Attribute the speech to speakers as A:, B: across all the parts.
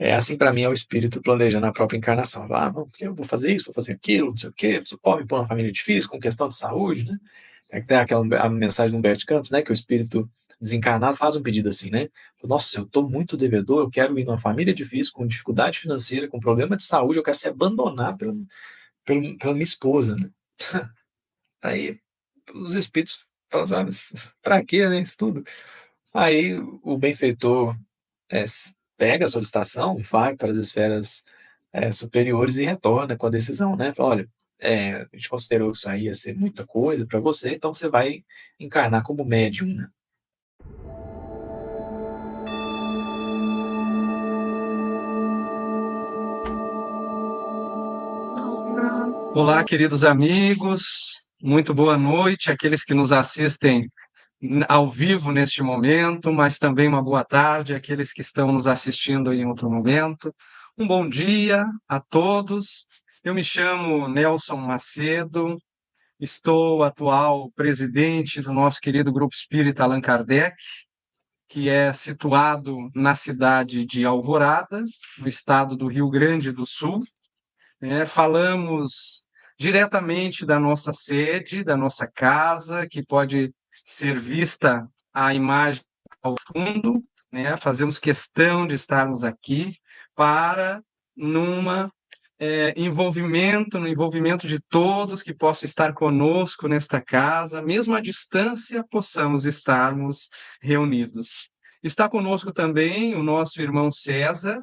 A: É assim para mim é o espírito planejando a própria encarnação. Não, porque eu vou fazer isso, vou fazer aquilo, não sei o quê, você pode me pôr uma família difícil com questão de saúde, né? Tem aquela a mensagem do Humberto Campos, né? Que o espírito desencarnado faz um pedido assim, né? Nossa, eu estou muito devedor, eu quero ir numa família difícil, com dificuldade financeira, com problema de saúde, eu quero ser abandonado pela minha esposa, né? Aí os espíritos falam assim, mas pra quê, né? Isso tudo. Aí o benfeitor pega a solicitação, vai para as esferas superiores e retorna com a decisão, né? Fala, olha, a gente considerou que isso aí ia ser muita coisa para você, então você vai encarnar como médium, né?
B: Olá, queridos amigos, muito boa noite àqueles que nos assistem ao vivo neste momento, mas também uma boa tarde àqueles que estão nos assistindo em outro momento. Um bom dia a todos. Eu me chamo Nelson Macedo, estou atual presidente do nosso querido Grupo Espírita Allan Kardec, que é situado na cidade de Alvorada, no estado do Rio Grande do Sul. Falamos diretamente da nossa sede, da nossa casa, que pode ser vista a imagem ao fundo, né? Fazemos questão de estarmos aqui para numa no envolvimento de todos que possam estar conosco nesta casa, mesmo à distância, possamos estarmos reunidos. Está conosco também o nosso irmão César,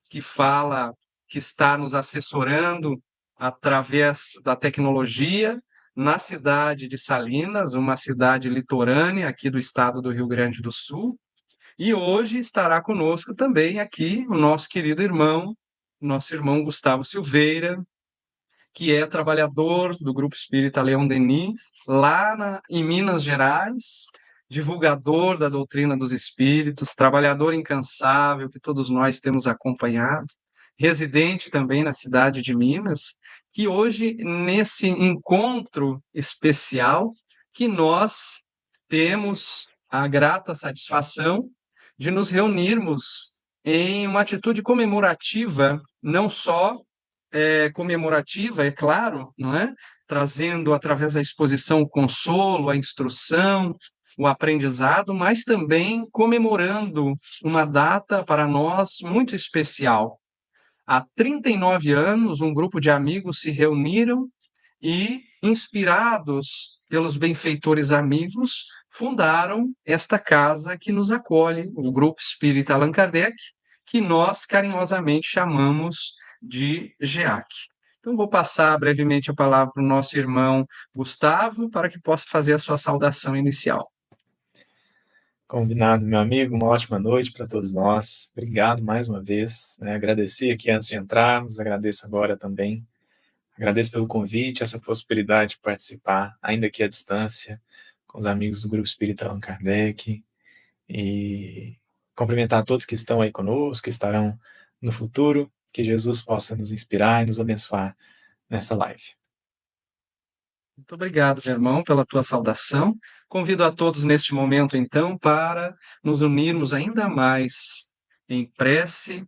B: que fala que está nos assessorando através da tecnologia na cidade de Salinas, uma cidade litorânea aqui do estado do Rio Grande do Sul. E hoje estará conosco também aqui o nosso querido irmão, nosso irmão Gustavo Silveira, que é trabalhador do Grupo Espírita Leão Denis, em Minas Gerais, divulgador da doutrina dos espíritos, trabalhador incansável que todos nós temos acompanhado, residente também na cidade de Minas, que hoje, nesse encontro especial, que nós temos a grata satisfação de nos reunirmos em uma atitude comemorativa, não só comemorativa, é claro, não é? Trazendo através da exposição o consolo, a instrução, o aprendizado, mas também comemorando uma data para nós muito especial. Há 39 anos, um grupo de amigos se reuniram e, inspirados pelos benfeitores amigos, fundaram esta casa que nos acolhe, o Grupo Espírita Allan Kardec, que nós carinhosamente chamamos de GEAC. Então, vou passar brevemente a palavra para o nosso irmão Gustavo, para que possa fazer a sua saudação inicial.
A: Combinado, meu amigo, uma ótima noite para todos nós. Obrigado mais uma vez, né? Agradeci aqui antes de entrarmos, agradeço agora também. Agradeço pelo convite, essa possibilidade de participar, ainda aqui à distância, com os amigos do Grupo Espírita Allan Kardec. E cumprimentar todos que estão aí conosco, que estarão no futuro, que Jesus possa nos inspirar e nos abençoar nessa live.
B: Muito obrigado, meu irmão, pela tua saudação. Convido a todos neste momento, então, para nos unirmos ainda mais em prece,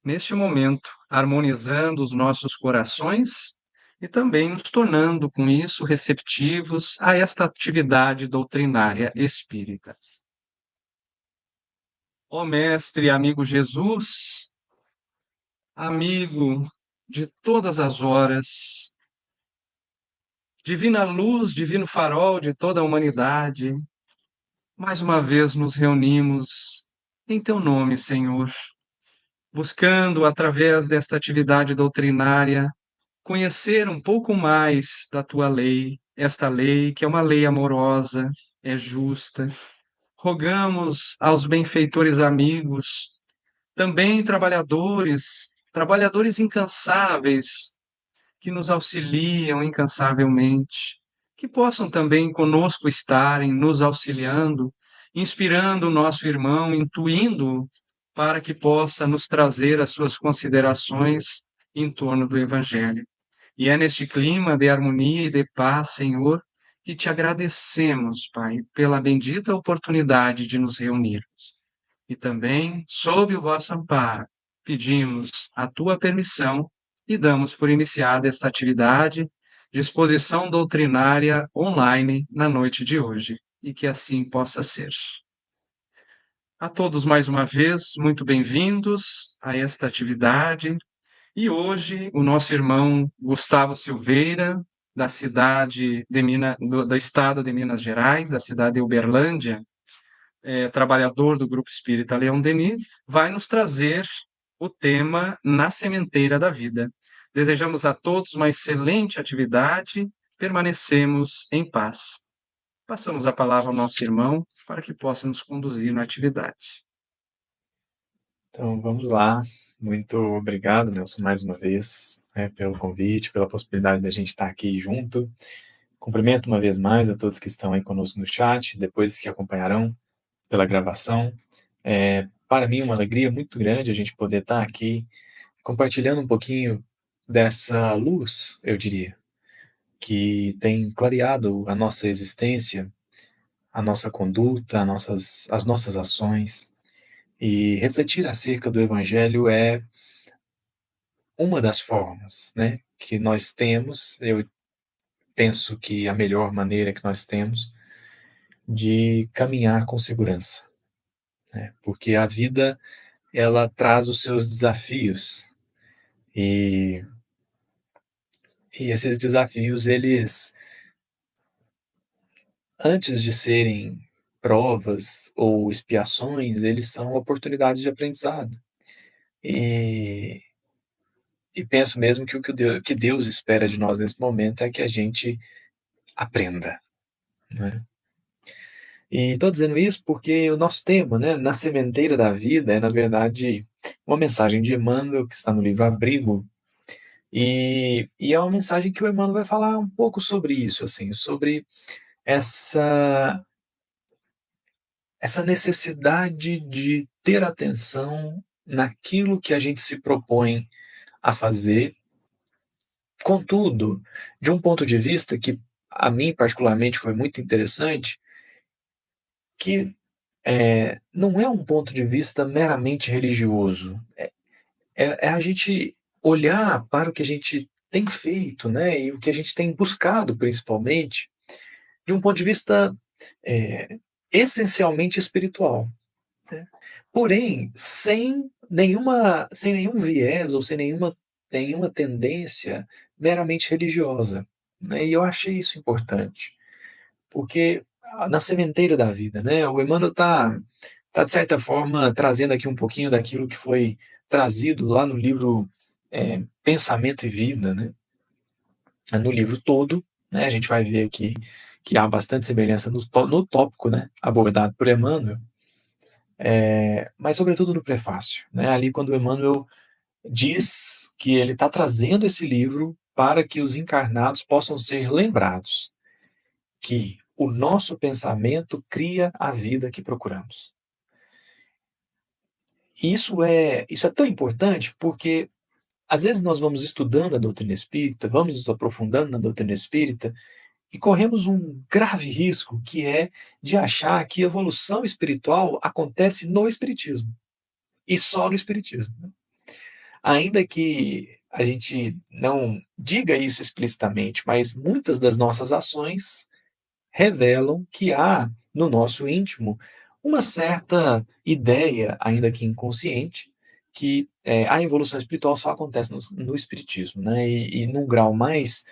B: neste momento, harmonizando os nossos corações e também nos tornando, com isso, receptivos a esta atividade doutrinária espírita. Ó Mestre, amigo Jesus, amigo de todas as horas, divina luz, divino farol de toda a humanidade, mais uma vez nos reunimos em teu nome, Senhor, buscando, através desta atividade doutrinária, conhecer um pouco mais da tua lei, esta lei que é uma lei amorosa, é justa. Rogamos aos benfeitores amigos, também trabalhadores incansáveis, que nos auxiliam incansavelmente, que possam também conosco estarem, nos auxiliando, inspirando o nosso irmão, intuindo para que possa nos trazer as suas considerações em torno do Evangelho. E é neste clima de harmonia e de paz, Senhor, que te agradecemos, Pai, pela bendita oportunidade de nos reunirmos. E também, sob o vosso amparo, pedimos a tua permissão e damos por iniciada esta atividade de exposição doutrinária online na noite de hoje, e que assim possa ser. A todos mais uma vez, muito bem-vindos a esta atividade. E hoje o nosso irmão Gustavo Silveira, da cidade de do estado de Minas Gerais, da cidade de Uberlândia, trabalhador do Grupo Espírita Leão Denis, vai nos trazer o tema Na Sementeira da Vida. Desejamos a todos uma excelente atividade, permanecemos em paz. Passamos a palavra ao nosso irmão para que possa nos conduzir na atividade.
A: Então, vamos lá. Muito obrigado, Nelson, mais uma vez, pelo convite, pela possibilidade da gente estar aqui junto. Cumprimento uma vez mais a todos que estão aí conosco no chat, depois que acompanharão pela gravação. Para mim, uma alegria muito grande a gente poder estar aqui compartilhando um pouquinho dessa luz, eu diria, que tem clareado a nossa existência, a nossa conduta, as nossas ações. E refletir acerca do Evangelho é uma das formas, né, que nós temos, eu penso que a melhor maneira que nós temos de caminhar com segurança, né, porque a vida, ela traz os seus desafios, e, e esses desafios, eles, antes de serem provas ou expiações, eles são oportunidades de aprendizado. E, e penso mesmo que o que Deus espera de nós nesse momento é que a gente aprenda, né? E estou dizendo isso porque o nosso tema, né, Na Sementeira da Vida, é, na verdade, uma mensagem de Emmanuel, que está no livro Abrigo, e é uma mensagem que o Emmanuel vai falar um pouco sobre isso, assim, sobre essa, essa necessidade de ter atenção naquilo que a gente se propõe a fazer, contudo, de um ponto de vista que a mim particularmente foi muito interessante, que não é um ponto de vista meramente religioso. É a gente olhar para o que a gente tem feito, né, e o que a gente tem buscado, principalmente, de um ponto de vista é, essencialmente espiritual, né? Porém, sem nenhum viés ou sem nenhuma tendência meramente religiosa, né? E eu achei isso importante, porque na sementeira da vida, né, o Emmanuel está, de certa forma, trazendo aqui um pouquinho daquilo que foi trazido lá no livro Pensamento e Vida, né? No livro todo, né, a gente vai ver aqui que há bastante semelhança no tópico, né, abordado por Emmanuel, mas sobretudo no prefácio, né, ali quando Emmanuel diz que ele está trazendo esse livro para que os encarnados possam ser lembrados que o nosso pensamento cria a vida que procuramos. E isso é tão importante porque às vezes nós vamos estudando a doutrina espírita, vamos nos aprofundando na doutrina espírita e corremos um grave risco, que é de achar que evolução espiritual acontece no espiritismo e só no espiritismo, né? Ainda que a gente não diga isso explicitamente, mas muitas das nossas ações revelam que há no nosso íntimo uma certa ideia, ainda que inconsciente, que a evolução espiritual só acontece no espiritismo, né? E num grau mais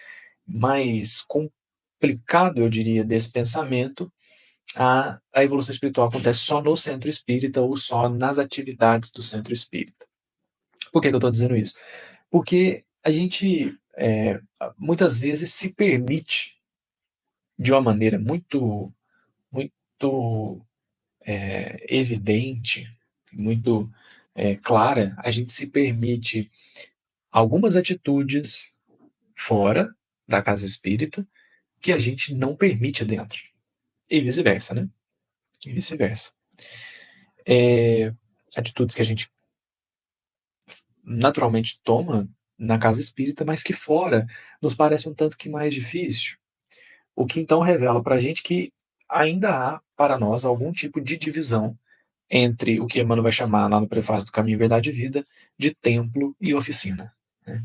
A: complicado, eu diria, desse pensamento, a evolução espiritual acontece só no centro espírita ou só nas atividades do centro espírita. Por que eu estou dizendo isso? Porque a gente muitas vezes se permite, de uma maneira muito evidente, muito clara, a gente se permite algumas atitudes fora da casa espírita que a gente não permite dentro. E vice-versa, né? E vice-versa. Atitudes que a gente naturalmente toma na casa espírita, mas que fora nos parece um tanto que mais difícil. O que então revela para a gente que ainda há para nós algum tipo de divisão entre o que Emmanuel vai chamar lá no prefácio do Caminho, Verdade e Vida de templo e oficina, né?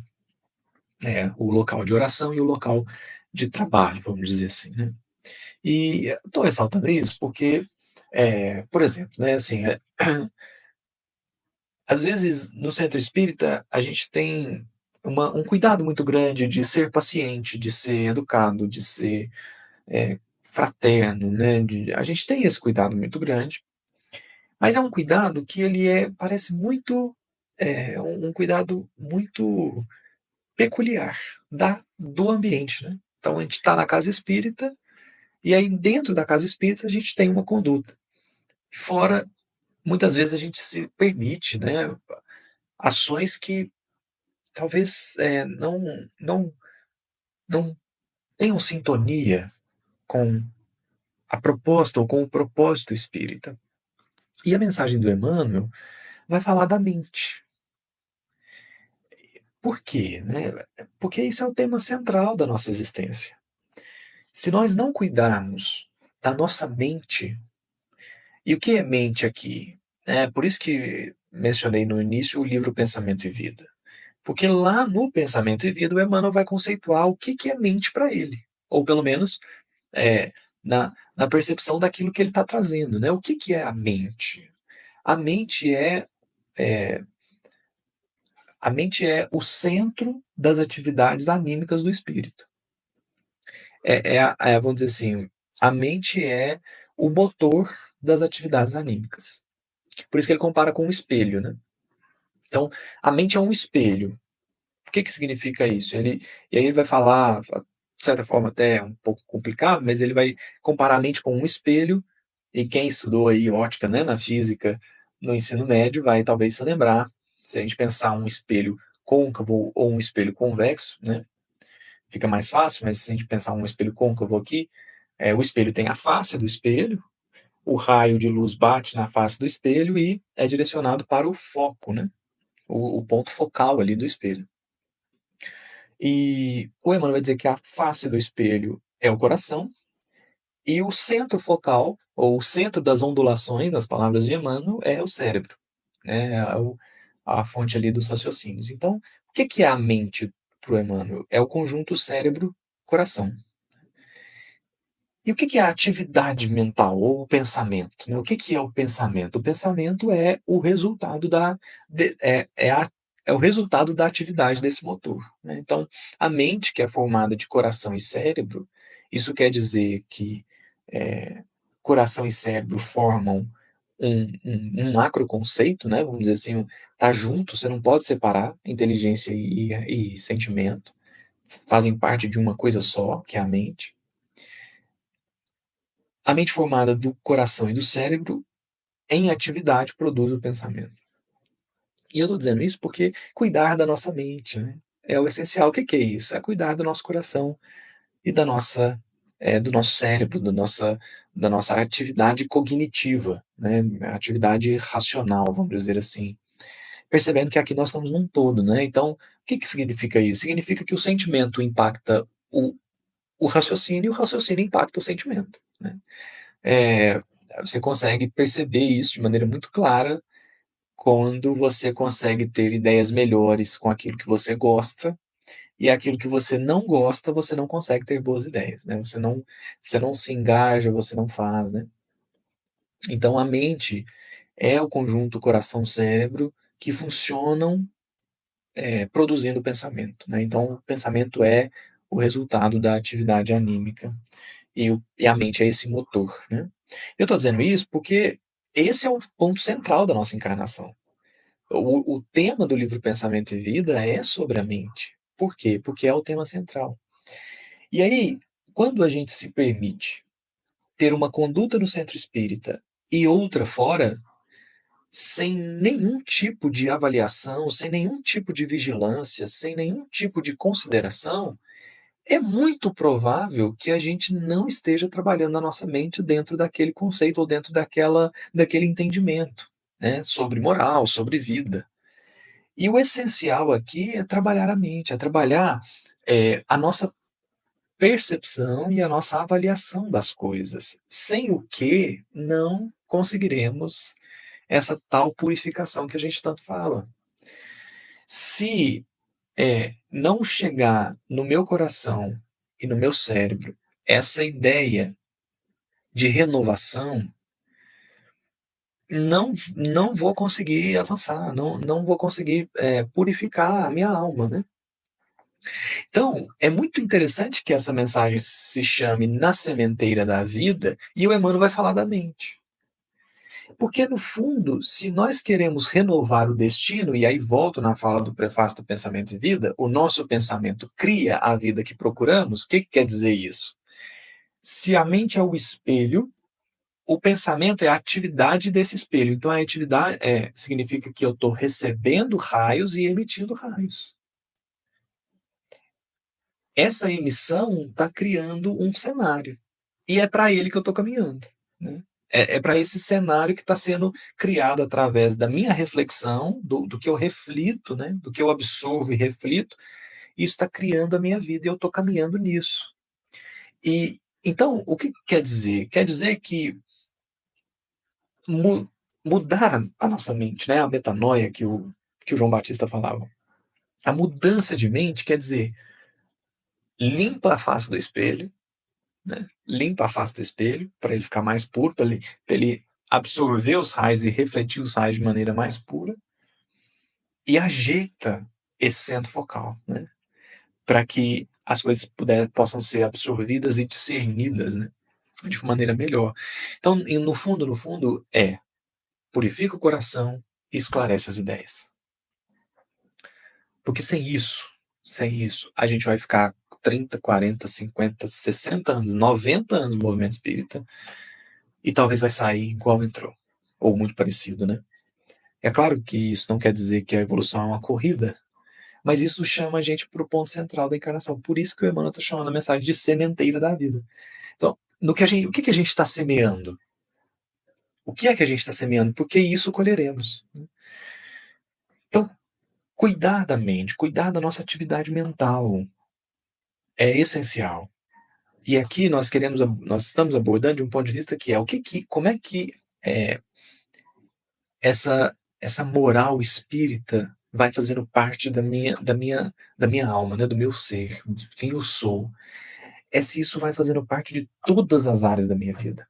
A: O local de oração e o local de trabalho, vamos dizer assim, né? E estou ressaltando isso porque, por exemplo, né, assim, às vezes no centro espírita a gente tem um cuidado muito grande de ser paciente, de ser educado, de ser fraterno, né? A gente tem esse cuidado muito grande, mas é um cuidado que ele parece muito, um cuidado muito peculiar do ambiente, né? Então a gente está na casa espírita e aí dentro da casa espírita a gente tem uma conduta. Fora, muitas vezes a gente se permite, né, ações que talvez não tenham sintonia com a proposta ou com o propósito espírita. E a mensagem do Emmanuel vai falar da mente. Por quê? Né? Porque isso é o tema central da nossa existência. Se nós não cuidarmos da nossa mente, e o que é mente aqui? É por isso que mencionei no início o livro Pensamento e Vida. Porque lá no Pensamento e Vida, o Emmanuel vai conceituar o que é mente para ele. Ou pelo menos é, na percepção daquilo que ele está trazendo. Né? O que é a mente? A mente é, a mente é o centro das atividades anímicas do espírito. Vamos dizer assim, a mente é o motor das atividades anímicas. Por isso que ele compara com um espelho, né? Então, a mente é um espelho. O que significa isso? E aí ele vai falar, de certa forma até um pouco complicado, mas ele vai comparar a mente com um espelho, e quem estudou aí ótica, né, na física, no ensino médio, vai talvez se lembrar, se a gente pensar um espelho côncavo ou um espelho convexo, né, fica mais fácil, mas se a gente pensar um espelho côncavo aqui, o espelho tem a face do espelho, o raio de luz bate na face do espelho e é direcionado para o foco, né, o ponto focal ali do espelho. E o Emmanuel vai dizer que a face do espelho é o coração, e o centro focal, ou o centro das ondulações, nas palavras de Emmanuel, é o cérebro, né? A fonte ali dos raciocínios. Então, o que é a mente para o Emmanuel? É o conjunto cérebro-coração. E o que é a atividade mental, ou o pensamento? Né? O que é o pensamento? O pensamento é o resultado é o resultado da atividade desse motor. Né? Então, a mente, que é formada de coração e cérebro, isso quer dizer que é, coração e cérebro formam um macro conceito, né? Vamos dizer assim, tá junto, você não pode separar inteligência e sentimento, fazem parte de uma coisa só, que é a mente. A mente formada do coração e do cérebro, em atividade, produz o pensamento. E eu estou dizendo isso porque cuidar da nossa mente, né, é o essencial. O que é isso? É cuidar do nosso coração e do nosso cérebro, da nossa atividade cognitiva, né, atividade racional, vamos dizer assim. Percebendo que aqui nós estamos num todo, né? Então, o que significa isso? Significa que o sentimento impacta o raciocínio e o raciocínio impacta o sentimento, né? É, Você consegue perceber isso de maneira muito clara quando você consegue ter ideias melhores com aquilo que você gosta, e aquilo que você não gosta, você não consegue ter boas ideias, né? Você não se engaja, você não faz, né? Então a mente é o conjunto coração-cérebro que funcionam produzindo pensamento, né? Então o pensamento é o resultado da atividade anímica e a mente é esse motor, né? Eu estou dizendo isso porque esse é o ponto central da nossa encarnação. O tema do livro Pensamento e Vida é sobre a mente. Por quê? Porque é o tema central. E aí, quando a gente se permite ter uma conduta no centro espírita e outra fora, sem nenhum tipo de avaliação, sem nenhum tipo de vigilância, sem nenhum tipo de consideração, é muito provável que a gente não esteja trabalhando a nossa mente dentro daquele conceito ou dentro daquele entendimento, né, sobre moral, sobre vida. E o essencial aqui é trabalhar a mente, é trabalhar a nossa percepção e a nossa avaliação das coisas, sem o que não conseguiremos essa tal purificação que a gente tanto fala. Se não chegar no meu coração e no meu cérebro essa ideia de renovação, não vou conseguir avançar, não vou conseguir purificar a minha alma, né? Então, é muito interessante que essa mensagem se chame Na Sementeira da Vida e o Emmanuel vai falar da mente. Porque, no fundo, se nós queremos renovar o destino, e aí volto na fala do prefácio do Pensamento e Vida, o nosso pensamento cria a vida que procuramos, o que quer dizer isso? Se a mente é o espelho, o pensamento é a atividade desse espelho. Então, a atividade significa que eu estou recebendo raios e emitindo raios. Essa emissão está criando um cenário. E é para ele que eu estou caminhando. Né? É para esse cenário que está sendo criado através da minha reflexão, do que eu reflito, né? Do que eu absorvo e reflito. Isso está criando a minha vida e eu estou caminhando nisso. E então, o que quer dizer? Quer dizer que mudar a nossa mente, né? A metanoia que o João Batista falava. A mudança de mente quer dizer limpa a face do espelho, né? Limpa a face do espelho para ele ficar mais puro, para ele absorver os raios e refletir os raios de maneira mais pura, e ajeita esse centro focal, né? Para que as coisas possam ser absorvidas e discernidas, né? De maneira melhor. Então, no fundo, purifica o coração e esclarece as ideias. Porque sem isso, a gente vai ficar 30, 40, 50, 60 anos, 90 anos no movimento espírita e talvez vai sair igual entrou, ou muito parecido, né? É claro que isso não quer dizer que a evolução é uma corrida, mas isso chama a gente para o ponto central da encarnação. Por isso que o Emmanuel está chamando a mensagem de sementeira da vida. Então, o que a gente está semeando? O que é que a gente está semeando? Porque isso colheremos. Então, cuidar da mente, cuidar da nossa atividade mental é essencial. E aqui nós estamos abordando de um ponto de vista que é como é que essa moral espírita vai fazendo parte da minha alma, né, do meu ser, de quem eu sou. É se isso vai fazendo parte de todas as áreas da minha vida.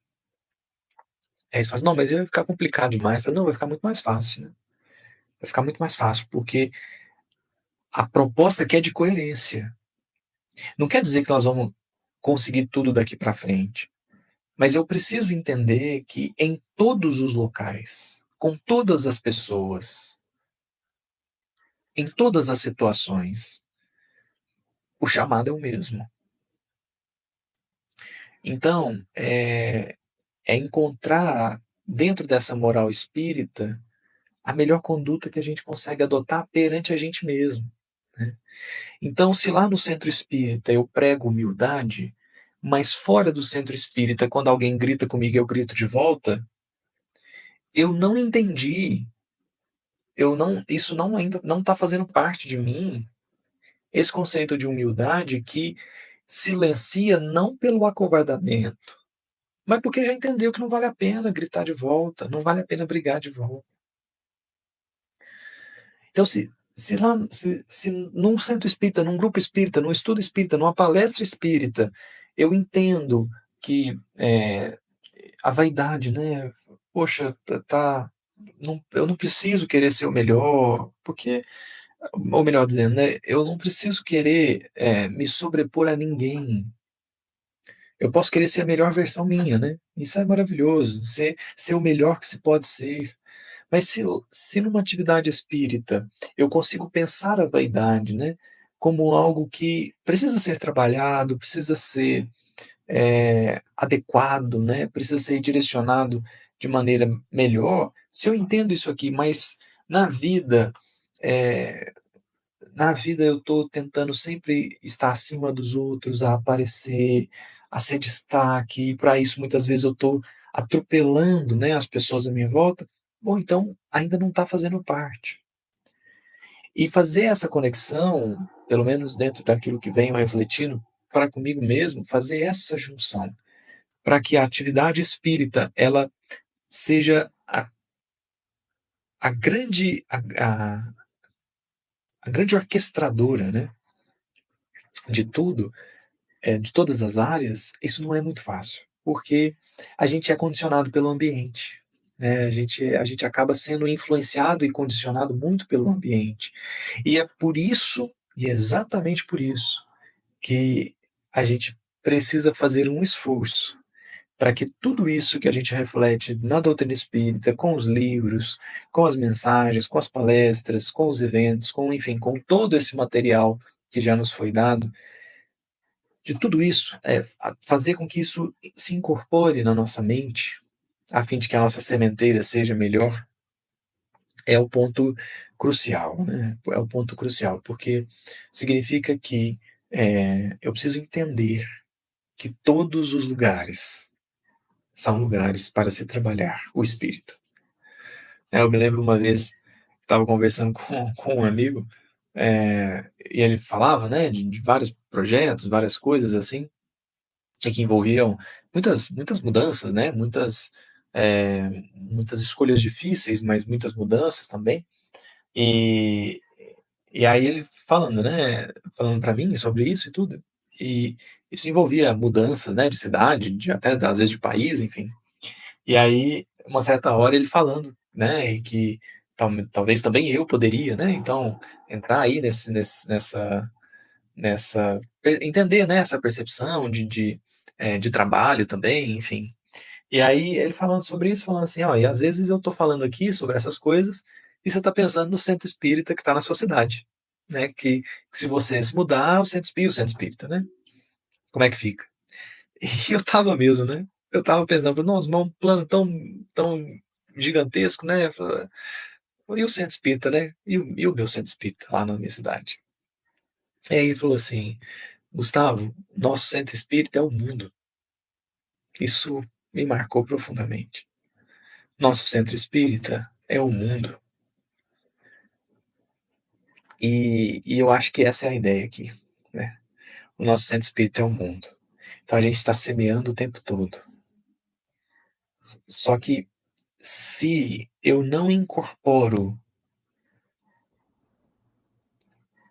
A: Aí você fala assim, não, mas vai ficar complicado demais. Eu falo, não, vai ficar muito mais fácil, né? Vai ficar muito mais fácil, porque a proposta aqui é de coerência. Não quer dizer que nós vamos conseguir tudo daqui para frente. Mas eu preciso entender que em todos os locais, com todas as pessoas, em todas as situações, o chamado é o mesmo. Então, é encontrar dentro dessa moral espírita a melhor conduta que a gente consegue adotar perante a gente mesmo. Né? Então, se lá no centro espírita eu prego humildade, mas fora do centro espírita, quando alguém grita comigo, eu grito de volta, eu não entendi. Isso não ainda não está fazendo parte de mim. Esse conceito de humildade que silencia não pelo acovardamento, mas porque já entendeu que não vale a pena gritar de volta, não vale a pena brigar de volta. Então, se num centro espírita, num grupo espírita, num estudo espírita, numa palestra espírita, eu entendo que a vaidade, né? Poxa, eu não preciso querer ser o melhor, porque ou melhor dizendo, né, eu não preciso querer me sobrepor a ninguém. Eu posso querer ser a melhor versão minha, né? Isso é maravilhoso, ser o melhor que se pode ser. Mas se numa atividade espírita eu consigo pensar a vaidade, né, como algo que precisa ser trabalhado, precisa ser adequado, né, precisa ser direcionado de maneira melhor, se eu entendo isso aqui, mas na vida é, na vida eu estou tentando sempre estar acima dos outros, a aparecer, a ser destaque, e para isso muitas vezes eu estou atropelando, né, as pessoas à minha volta. Bom, então ainda não está fazendo parte. E fazer essa conexão, pelo menos dentro daquilo que venho refletindo para comigo mesmo, fazer essa junção, para que a atividade espírita ela seja a grande, a grande orquestradora, né, de tudo, de todas as áreas, isso não é muito fácil, porque a gente é condicionado pelo ambiente, né? A gente acaba sendo influenciado e condicionado muito pelo ambiente. E é por isso, e é exatamente por isso, que a gente precisa fazer um esforço para que tudo isso que a gente reflete na doutrina espírita, com os livros, com as mensagens, com as palestras, com os eventos, com, enfim, com todo esse material que já nos foi dado, de tudo isso, fazer com que isso se incorpore na nossa mente, a fim de que a nossa sementeira seja melhor, é o ponto crucial, né? É o ponto crucial, porque significa que eu preciso entender que todos os lugares são lugares para se trabalhar o espírito. Eu me lembro uma vez que estava conversando com um amigo, e ele falava, né, de vários projetos, várias coisas assim, e que envolviam muitas mudanças, né, muitas escolhas difíceis, mas muitas mudanças também. E, e aí ele falando, né, falando para mim sobre isso e tudo, e isso envolvia mudanças, né, de cidade, de até às vezes de país, enfim. E aí, uma certa hora ele falando, né, e que talvez também eu poderia, né, então entrar aí entender, né, essa percepção de trabalho também, enfim. E aí ele falando sobre isso, falando assim, ó, e às vezes eu tô falando aqui sobre essas coisas e você tá pensando no centro espírita que tá na sua cidade, né, que se você se mudar, o centro espírita, né, como é que fica? E eu tava mesmo, né, eu tava pensando, nossa, mas um plano tão gigantesco, né, e o centro espírita, né, e o meu centro espírita lá na minha cidade? E aí ele falou assim, Gustavo, nosso centro espírita é o mundo. Isso me marcou profundamente. Nosso centro espírita é o mundo. E eu acho que essa é a ideia aqui, né? O nosso centro espírita é o mundo. Então a gente está semeando o tempo todo. Só que se eu não incorporo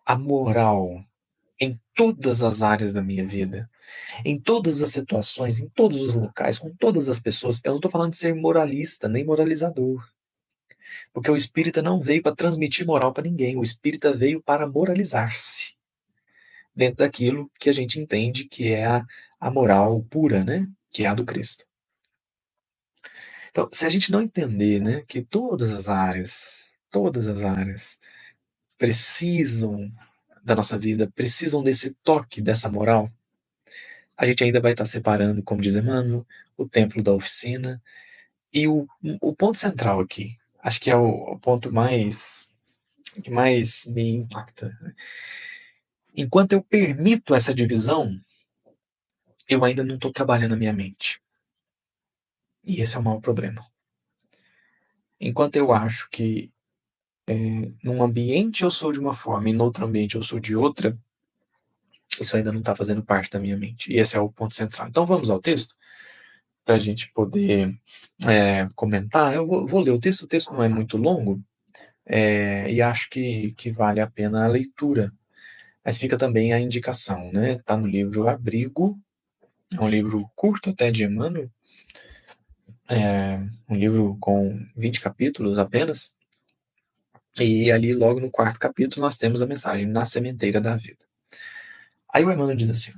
A: a moral em todas as áreas da minha vida, em todas as situações, em todos os locais, com todas as pessoas, eu não estou falando de ser moralista nem moralizador. Porque o espírita não veio para transmitir moral para ninguém, o espírita veio para moralizar-se dentro daquilo que a gente entende que é a moral pura, né? Que é a do Cristo. Então, se a gente não entender, né, que todas as áreas precisam da nossa vida, precisam desse toque, dessa moral, a gente ainda vai estar separando, como diz Emmanuel, o templo da oficina. E o ponto central aqui, acho que é o ponto que mais me impacta. Enquanto eu permito essa divisão, eu ainda não estou trabalhando a minha mente. E esse é o maior problema. Enquanto eu acho que num ambiente eu sou de uma forma e no outro ambiente eu sou de outra, isso ainda não está fazendo parte da minha mente. E esse é o ponto central. Então vamos ao texto, para a gente poder comentar. Eu vou ler o texto não é muito longo, e acho que vale a pena a leitura. Mas fica também a indicação, né? Está no livro Abrigo, é um livro curto até de Emmanuel, um livro com 20 capítulos apenas, e ali logo no quarto capítulo nós temos a mensagem Na Sementeira da Vida. Aí o Emmanuel diz assim,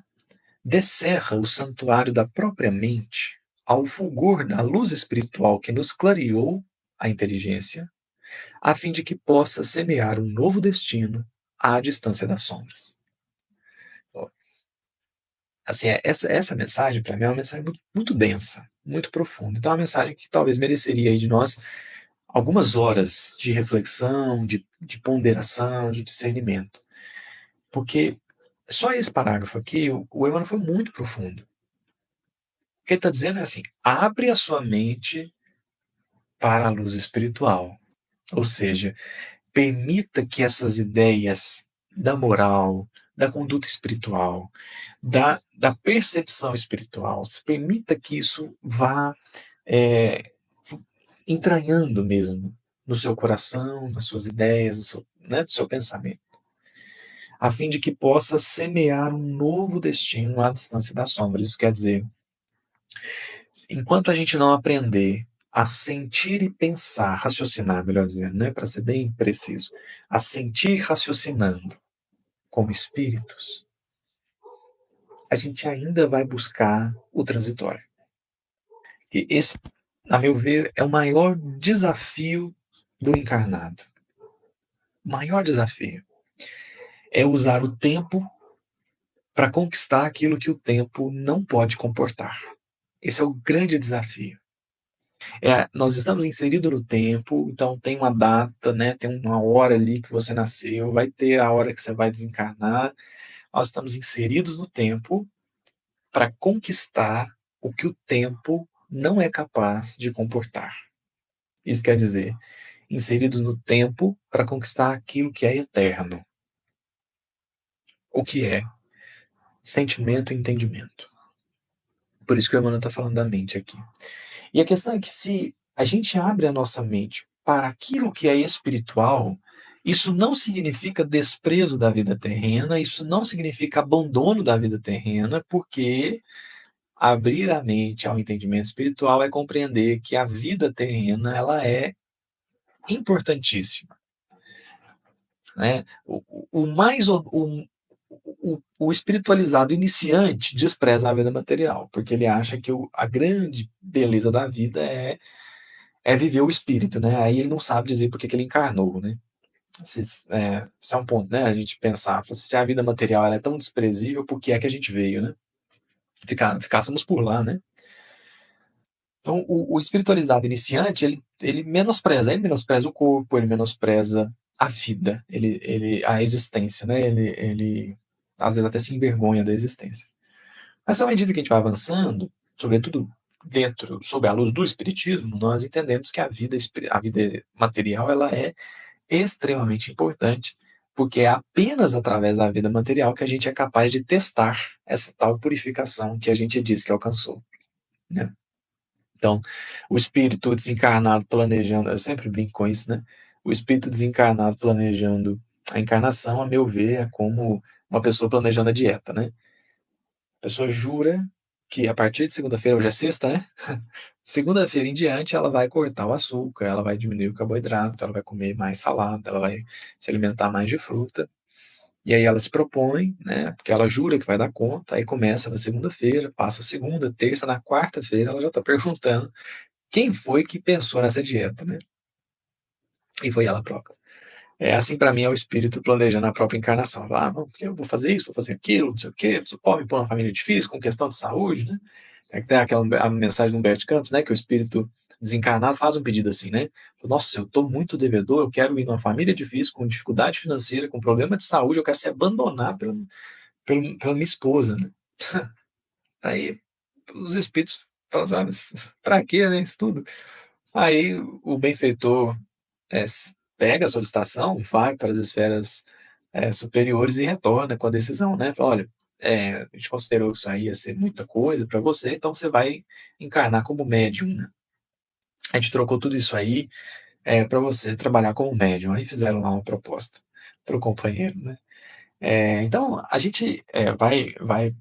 A: descerra o santuário da própria mente ao fulgor da luz espiritual que nos clareou a inteligência, a fim de que possa semear um novo destino à distância das sombras. Assim, essa mensagem, para mim, é uma mensagem muito densa, muito profunda. Então, é uma mensagem que talvez mereceria aí de nós algumas horas de reflexão, de ponderação, de discernimento. Porque só esse parágrafo aqui, o Emmanuel foi muito profundo. O que ele está dizendo é assim: abre a sua mente para a luz espiritual. Ou seja, permita que essas ideias da moral, da conduta espiritual, da percepção espiritual, se permita que isso vá é, entranhando mesmo no seu coração, nas suas ideias, no seu pensamento, a fim de que possa semear um novo destino à distância das sombras. Isso quer dizer, enquanto a gente não aprender a sentir e pensar, raciocinar, melhor dizendo, né, para ser bem preciso, a sentir raciocinando como espíritos, a gente ainda vai buscar o transitório. Que esse, a meu ver, é o maior desafio do encarnado. O maior desafio é usar o tempo para conquistar aquilo que o tempo não pode comportar. Esse é o grande desafio. Nós estamos inseridos no tempo, então tem uma data, né, tem uma hora ali que você nasceu, vai ter a hora que você vai desencarnar. Nós estamos inseridos no tempo para conquistar o que o tempo não é capaz de comportar. Isso quer dizer, inseridos no tempo para conquistar aquilo que é eterno. O que é sentimento e entendimento. Por isso que o Emmanuel está falando da mente aqui. E a questão é que se a gente abre a nossa mente para aquilo que é espiritual, isso não significa desprezo da vida terrena, isso não significa abandono da vida terrena, porque abrir a mente ao entendimento espiritual é compreender que a vida terrena ela é importantíssima, né? O espiritualizado iniciante despreza a vida material, porque ele acha que a grande beleza da vida é viver o espírito, né? Aí ele não sabe dizer por que ele encarnou, né? Esse é um ponto, né? A gente pensar, se a vida material ela é tão desprezível, por que é que a gente veio, né? Ficássemos por lá, né? Então, o espiritualizado iniciante, ele menospreza o corpo, ele menospreza a vida, a existência, né? Ele às vezes até se envergonha da existência. Mas à medida que a gente vai avançando, sobretudo sob a luz do espiritismo, nós entendemos que a vida material, ela é extremamente importante, porque é apenas através da vida material que a gente é capaz de testar essa tal purificação que a gente diz que alcançou, né? Então, o espírito desencarnado planejando, eu sempre brinco com isso, né? O espírito desencarnado planejando a encarnação, a meu ver, é como uma pessoa planejando a dieta, né? A pessoa jura que a partir de segunda-feira, hoje é sexta, né? Segunda-feira em diante, ela vai cortar o açúcar, ela vai diminuir o carboidrato, ela vai comer mais salada, ela vai se alimentar mais de fruta. E aí ela se propõe, né? Porque ela jura que vai dar conta, aí começa na segunda-feira, passa a segunda, terça, na quarta-feira, ela já está perguntando quem foi que pensou nessa dieta, né? E foi ela própria. Assim, para mim, é o espírito planejando a própria encarnação. Não, porque eu vou fazer isso, vou fazer aquilo, não sei o quê, você pode me pôr uma família difícil, com questão de saúde, né? Tem a mensagem do Humberto Campos, né? Que o espírito desencarnado faz um pedido assim, né? Nossa, eu estou muito devedor, eu quero ir numa família difícil, com dificuldade financeira, com problema de saúde, eu quero ser abandonado pela minha esposa, né? Aí os espíritos falam assim, mas pra quê, né? Isso tudo. Aí o benfeitor é, pega a solicitação, vai para as esferas superiores e retorna com a decisão, né? Fala, olha, a gente considerou que isso aí ia ser muita coisa para você, então você vai encarnar como médium, né? A gente trocou tudo isso aí para você trabalhar como médium. Aí fizeram lá uma proposta para o companheiro, né? Então, a gente vai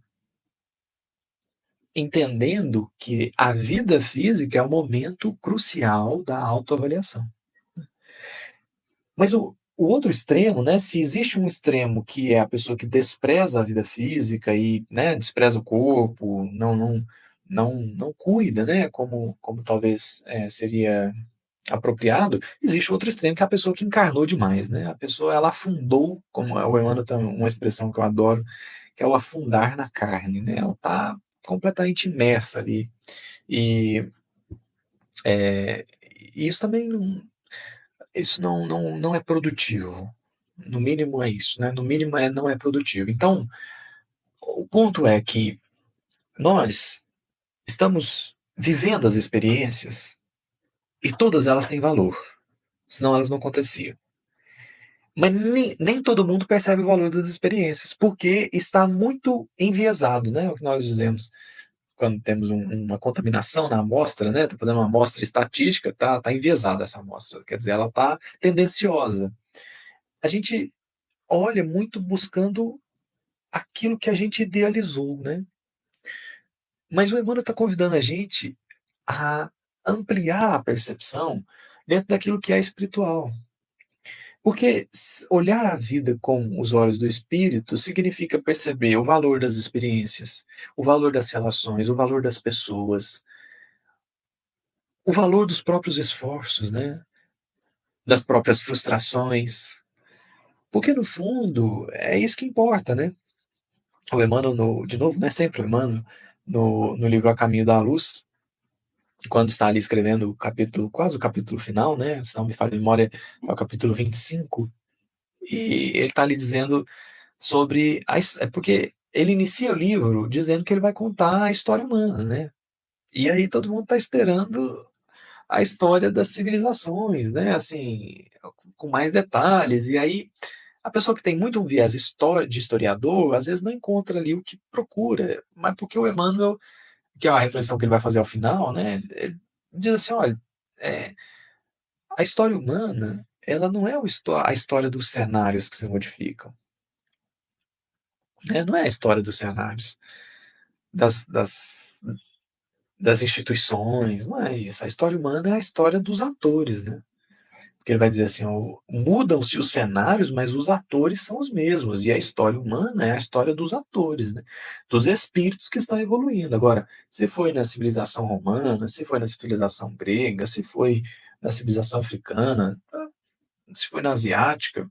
A: entendendo que a vida física é o momento crucial da autoavaliação. Mas o outro extremo, né, se existe um extremo que é a pessoa que despreza a vida física e, né, despreza o corpo, não cuida, né, como talvez seria apropriado, existe outro extremo que é a pessoa que encarnou demais, né? A pessoa ela afundou, como o Emmanuel tem uma expressão que eu adoro, que é o afundar na carne, né? Ela está completamente imersa ali. E é, isso também não é produtivo. No mínimo é isso, né? No mínimo não é produtivo. Então, o ponto é que nós estamos vivendo as experiências e todas elas têm valor, senão elas não aconteciam. Mas nem todo mundo percebe o valor das experiências, porque está muito enviesado, né? O que nós dizemos. quando temos uma contaminação na amostra, né? Está fazendo uma amostra estatística, tá enviesada essa amostra, quer dizer, ela está tendenciosa. A gente olha muito buscando aquilo que a gente idealizou, né? Mas o Emmanuel está convidando a gente a ampliar a percepção dentro daquilo que é espiritual. Porque olhar a vida com os olhos do espírito significa perceber o valor das experiências, o valor das relações, o valor das pessoas, o valor dos próprios esforços, né? Das próprias frustrações. Porque, no fundo, é isso que importa, né? O Emmanuel, de novo, não é sempre o Emmanuel, no livro A Caminho da Luz, quando está ali escrevendo o capítulo, quase o capítulo final, né? Se não me falha a memória, é o capítulo 25, e ele está ali dizendo sobre é porque ele inicia o livro dizendo que ele vai contar a história humana, né? E aí todo mundo está esperando a história das civilizações, né? Assim, com mais detalhes. E aí a pessoa que tem muito um viés de historiador, às vezes não encontra ali o que procura, mas porque o Emmanuel, que é a reflexão que ele vai fazer ao final, né? Ele diz assim, olha, é, a história humana, ela não é a história dos cenários que se modificam, né? Não é a história dos cenários, das, das, das instituições, não é isso. A história humana é a história dos atores, né? Porque ele vai dizer assim, ó, mudam-se os cenários, mas os atores são os mesmos. E a história humana é a história dos atores, né? Dos espíritos que estão evoluindo. Agora, se foi na civilização romana, se foi na civilização grega, se foi na civilização africana, se foi na asiática,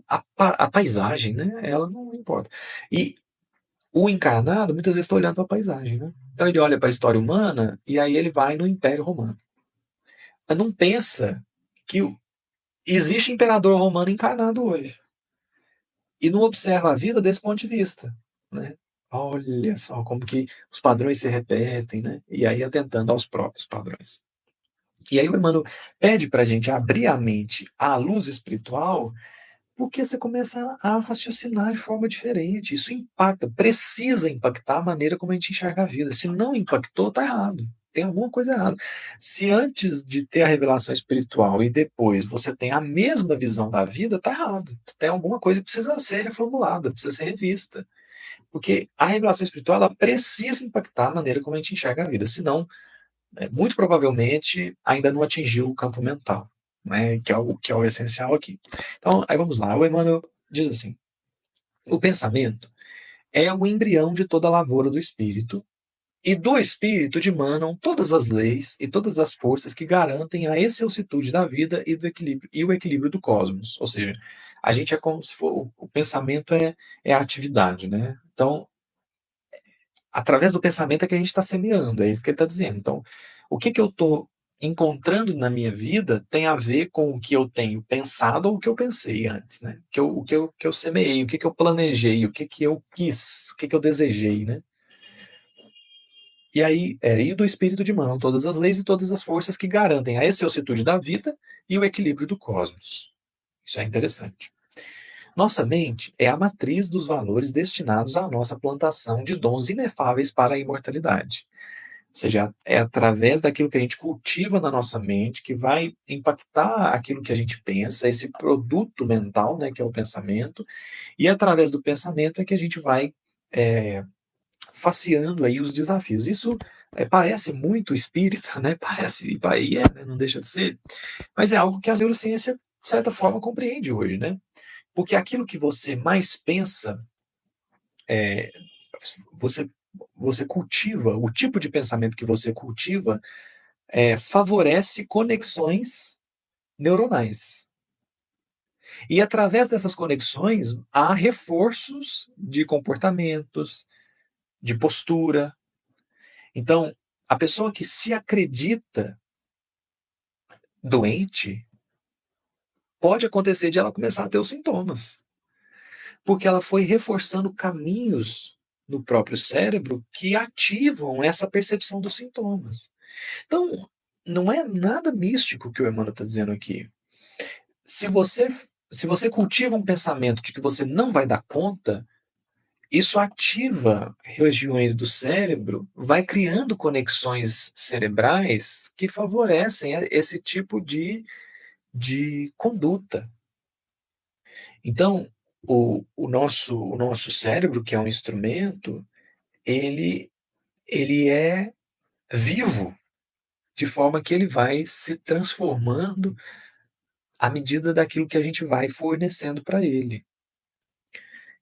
A: a paisagem, né? Ela não importa. E o encarnado muitas vezes está olhando para a paisagem, né? Então ele olha para a história humana e aí ele vai no Império Romano. Mas não pensa que existe imperador romano encarnado hoje. E não observa a vida desse ponto de vista, né? Olha só como que os padrões se repetem, né? E aí atentando aos próprios padrões. E aí o Emmanuel pede para a gente abrir a mente à luz espiritual, porque você começa a raciocinar de forma diferente. Isso impacta, precisa impactar a maneira como a gente enxerga a vida. Se não impactou, está errado. Tem alguma coisa errada. Se antes de ter a revelação espiritual e depois você tem a mesma visão da vida, está errado. Tem alguma coisa que precisa ser reformulada, precisa ser revista. Porque a revelação espiritual ela precisa impactar a maneira como a gente enxerga a vida. Senão, muito provavelmente, ainda não atingiu o campo mental, né, que é o essencial aqui. Então, aí vamos lá. O Emmanuel diz assim: o pensamento é o embrião de toda a lavoura do espírito, e do espírito dimanam todas as leis e todas as forças que garantem a excelsitude da vida e o equilíbrio do cosmos. Ou seja, a gente é como se for, o pensamento é a atividade, né? Então, através do pensamento é que a gente está semeando, é isso que ele está dizendo. Então, o que eu estou encontrando na minha vida tem a ver com o que eu tenho pensado ou o que eu pensei antes, né? O que eu semeei, o que eu planejei, o que eu quis, o que eu desejei, né? E aí, e do espírito de mão, todas as leis e todas as forças que garantem a excelsitude da vida e o equilíbrio do cosmos. Isso é interessante. Nossa mente é a matriz dos valores destinados à nossa plantação de dons inefáveis para a imortalidade. Ou seja, é através daquilo que a gente cultiva na nossa mente que vai impactar aquilo que a gente pensa, esse produto mental, né, que é o pensamento, e através do pensamento é que a gente vai é, faceando aí os desafios. Isso parece muito espírita, né? Parece, e é, né? Não deixa de ser, mas é algo que a neurociência, de certa forma, compreende hoje, né? Porque aquilo que você mais pensa, é, você, você cultiva, o tipo de pensamento que você cultiva favorece conexões neuronais. E através dessas conexões, há reforços de comportamentos, de postura. Então, a pessoa que se acredita doente, pode acontecer de ela começar a ter os sintomas. Porque ela foi reforçando caminhos no próprio cérebro que ativam essa percepção dos sintomas. Então, não é nada místico que o Emmanuel está dizendo aqui. Se você, se você cultiva um pensamento de que você não vai dar conta, isso ativa regiões do cérebro, vai criando conexões cerebrais que favorecem esse tipo de conduta. Então, o nosso cérebro, que é um instrumento, ele, ele é vivo, de forma que ele vai se transformando à medida daquilo que a gente vai fornecendo para ele.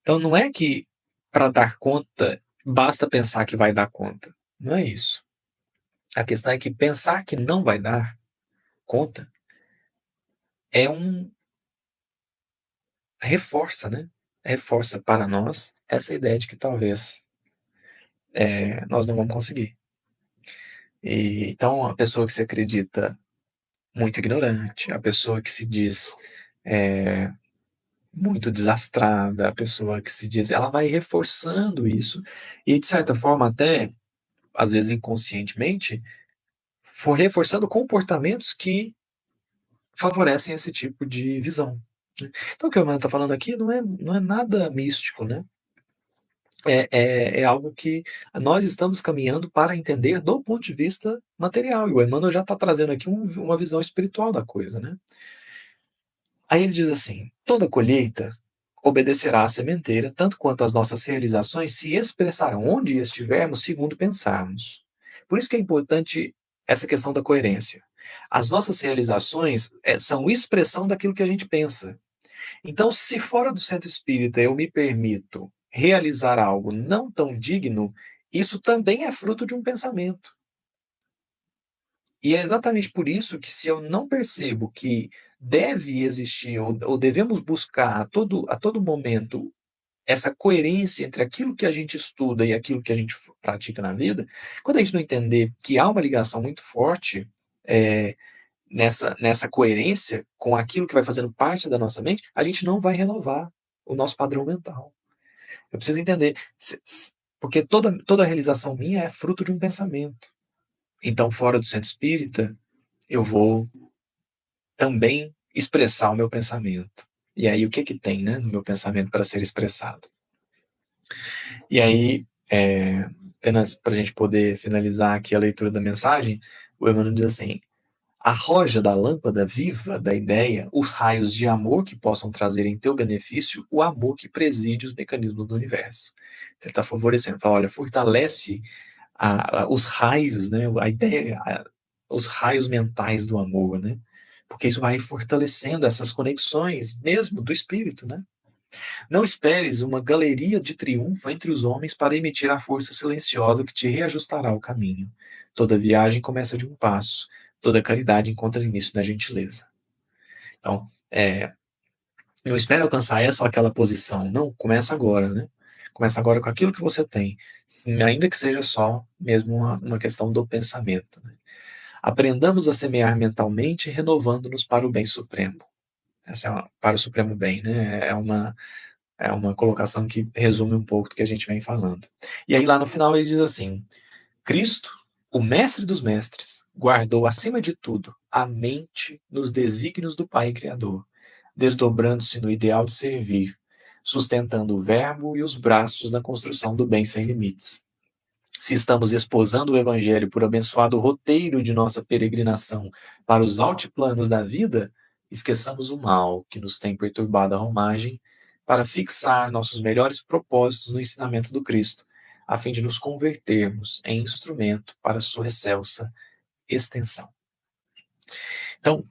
A: Então, não é que para dar conta, basta pensar que vai dar conta. Não é isso. A questão é que pensar que não vai dar conta é reforça, né? Reforça para nós essa ideia de que talvez nós não vamos conseguir. Então, a pessoa que se acredita muito ignorante, a pessoa que se diz é, muito desastrada, a pessoa que se diz, ela vai reforçando isso e, de certa forma, até, às vezes inconscientemente, for reforçando comportamentos que favorecem esse tipo de visão. Né? Então, o que o Emmanuel está falando aqui não é nada místico, né? É algo que nós estamos caminhando para entender do ponto de vista material. E o Emmanuel já está trazendo aqui uma visão espiritual da coisa, né? Aí ele diz assim: toda colheita obedecerá à sementeira, tanto quanto as nossas realizações se expressarão onde estivermos, segundo pensarmos. Por isso que é importante essa questão da coerência. As nossas realizações são expressão daquilo que a gente pensa. Então, se fora do centro espírita eu me permito realizar algo não tão digno, isso também é fruto de um pensamento. E é exatamente por isso que, se eu não percebo que deve existir ou devemos buscar a todo momento essa coerência entre aquilo que a gente estuda e aquilo que a gente pratica na vida, quando a gente não entender que há uma ligação muito forte é, nessa coerência com aquilo que vai fazendo parte da nossa mente, a gente não vai renovar o nosso padrão mental. Eu preciso entender, porque toda realização minha é fruto de um pensamento. Então, fora do centro espírita, eu vou também expressar o meu pensamento. E aí, o que que tem, né, no meu pensamento para ser expressado? E aí, apenas para a gente poder finalizar aqui a leitura da mensagem, o Emmanuel diz assim: arroja da lâmpada viva da ideia os raios de amor que possam trazer em teu benefício o amor que preside os mecanismos do universo. Então, ele está favorecendo, fala, olha, fortalece os raios, né, a ideia, os raios mentais do amor, né? Porque isso vai fortalecendo essas conexões mesmo do espírito, né? Não esperes uma galeria de triunfo entre os homens para emitir a força silenciosa que te reajustará o caminho. Toda viagem começa de um passo, toda caridade encontra início na gentileza. Então, não espere alcançar essa ou aquela posição. Não, começa agora, né? Começa agora com aquilo que você tem, ainda que seja só mesmo uma questão do pensamento. Né? Aprendamos a semear mentalmente, renovando-nos para o bem supremo. Para o supremo bem, né? É uma colocação que resume um pouco do que a gente vem falando. E aí, lá no final, ele diz assim: Cristo, o mestre dos mestres, guardou acima de tudo a mente nos desígnios do Pai Criador, desdobrando-se no ideal de servir, sustentando o verbo e os braços na construção do bem sem limites. Se estamos esposando o Evangelho por abençoado roteiro de nossa peregrinação para os altiplanos da vida, esqueçamos o mal que nos tem perturbado a romagem para fixar nossos melhores propósitos no ensinamento do Cristo, a fim de nos convertermos em instrumento para sua excelsa extensão. Então,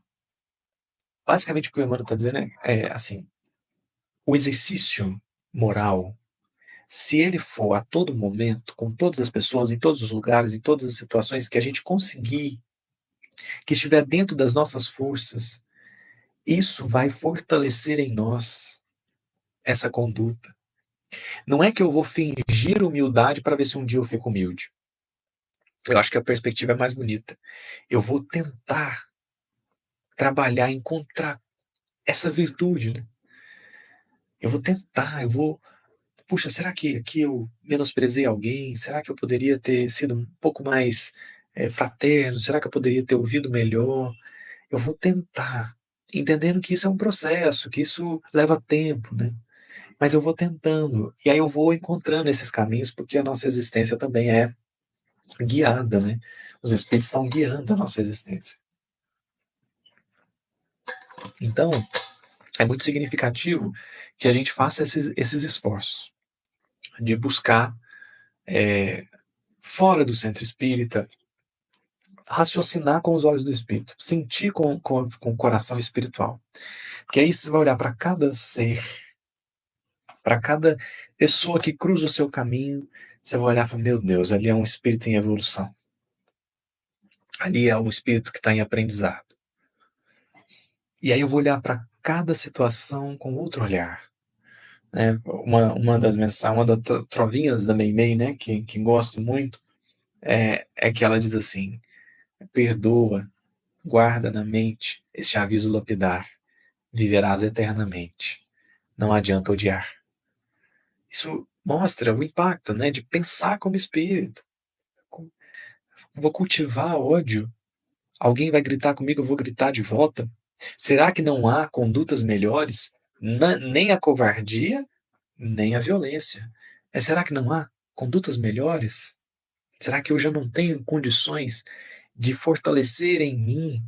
A: basicamente o que o Emmanuel está dizendo é assim, o exercício moral, se ele for a todo momento, com todas as pessoas, em todos os lugares, em todas as situações que a gente conseguir, que estiver dentro das nossas forças, isso vai fortalecer em nós essa conduta. Não é que eu vou fingir humildade para ver se um dia eu fico humilde. Eu acho que a perspectiva é mais bonita. Eu vou tentar trabalhar, encontrar essa virtude, né? Puxa, será que aqui eu menosprezei alguém? Será que eu poderia ter sido um pouco mais fraterno? Será que eu poderia ter ouvido melhor? Eu vou tentar, entendendo que isso é um processo, que isso leva tempo, né? Mas eu vou tentando, e aí eu vou encontrando esses caminhos, porque a nossa existência também é guiada, né? Os espíritos estão guiando a nossa existência. Então, é muito significativo que a gente faça esses esforços de buscar, fora do centro espírita, raciocinar com os olhos do espírito, sentir com o coração espiritual. Porque aí você vai olhar para cada ser, para cada pessoa que cruza o seu caminho, você vai olhar e falar, meu Deus, ali é um espírito em evolução. Ali é um espírito que está em aprendizado. E aí eu vou olhar para cada situação com outro olhar. Né? Uma das mensagens, uma das trovinhas da Meimei, né, que gosto muito, é que ela diz assim, perdoa, guarda na mente este aviso lapidar, viverás eternamente. Não adianta odiar. Isso mostra o impacto, né, de pensar como espírito. Vou cultivar ódio. Alguém vai gritar comigo, eu vou gritar de volta. Será que não há condutas melhores? Nem a covardia, nem a violência. Mas será que não há condutas melhores? Será que eu já não tenho condições de fortalecer em mim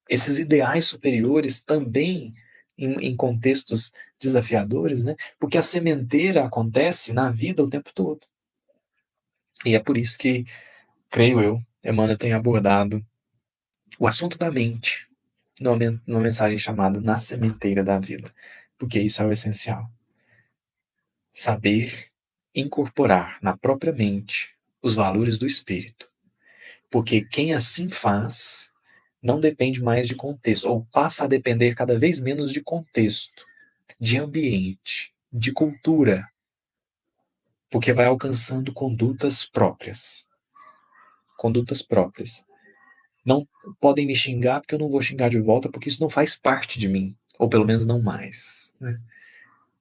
A: esses ideais superiores também em contextos desafiadores, né? Porque a sementeira acontece na vida o tempo todo. E é por isso que, creio eu, Emmanuel tem abordado o assunto da mente numa mensagem chamada Na Sementeira da Vida. Porque isso é o essencial. Saber incorporar na própria mente os valores do espírito. Porque quem assim faz não depende mais de contexto, ou passa a depender cada vez menos de contexto, de ambiente, de cultura, porque vai alcançando condutas próprias. Condutas próprias. Não podem me xingar porque eu não vou xingar de volta, porque isso não faz parte de mim, ou pelo menos não mais. Né?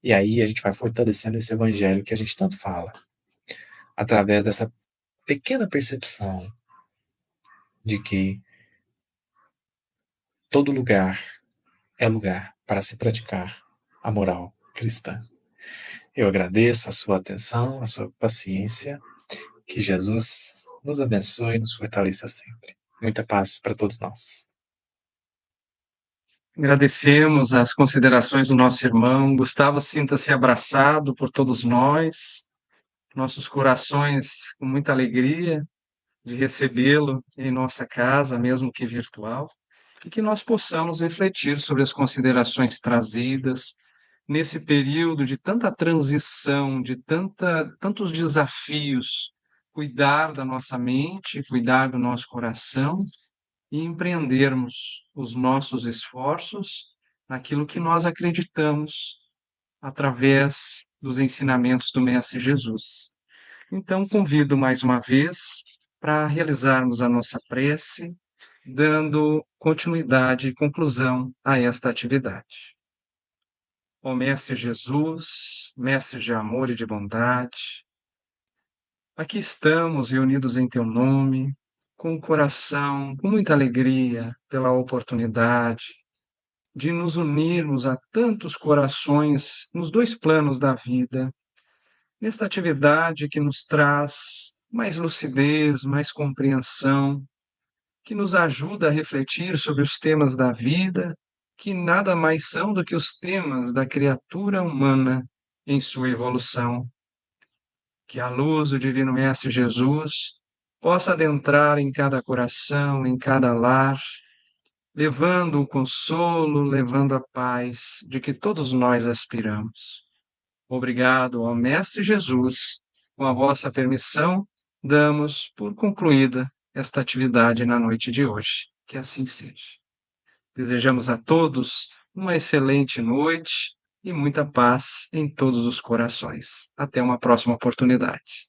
A: E aí a gente vai fortalecendo esse evangelho que a gente tanto fala, através dessa pequena percepção de que todo lugar é lugar para se praticar a moral cristã. Eu agradeço a sua atenção, a sua paciência. Que Jesus nos abençoe e nos fortaleça sempre. Muita paz para todos nós.
B: Agradecemos as considerações do nosso irmão. Gustavo, sinta-se abraçado por todos nós, nossos corações com muita alegria de recebê-lo em nossa casa, mesmo que virtual, e que nós possamos refletir sobre as considerações trazidas nesse período de tanta transição, de tantos desafios, cuidar da nossa mente, cuidar do nosso coração e empreendermos os nossos esforços naquilo que nós acreditamos através dos ensinamentos do Mestre Jesus. Então, convido mais uma vez para realizarmos a nossa prece, dando continuidade e conclusão a esta atividade. Ó Mestre Jesus, Mestre de amor e de bondade, aqui estamos reunidos em Teu nome, com o coração, com muita alegria pela oportunidade de nos unirmos a tantos corações nos dois planos da vida, nesta atividade que nos traz mais lucidez, mais compreensão, que nos ajuda a refletir sobre os temas da vida, que nada mais são do que os temas da criatura humana em sua evolução. Que a luz do Divino Mestre Jesus possa adentrar em cada coração, em cada lar, levando o consolo, levando a paz de que todos nós aspiramos. Obrigado ao Mestre Jesus. Com a vossa permissão, damos por concluída esta atividade na noite de hoje. Que assim seja. Desejamos a todos uma excelente noite e muita paz em todos os corações. Até uma próxima oportunidade.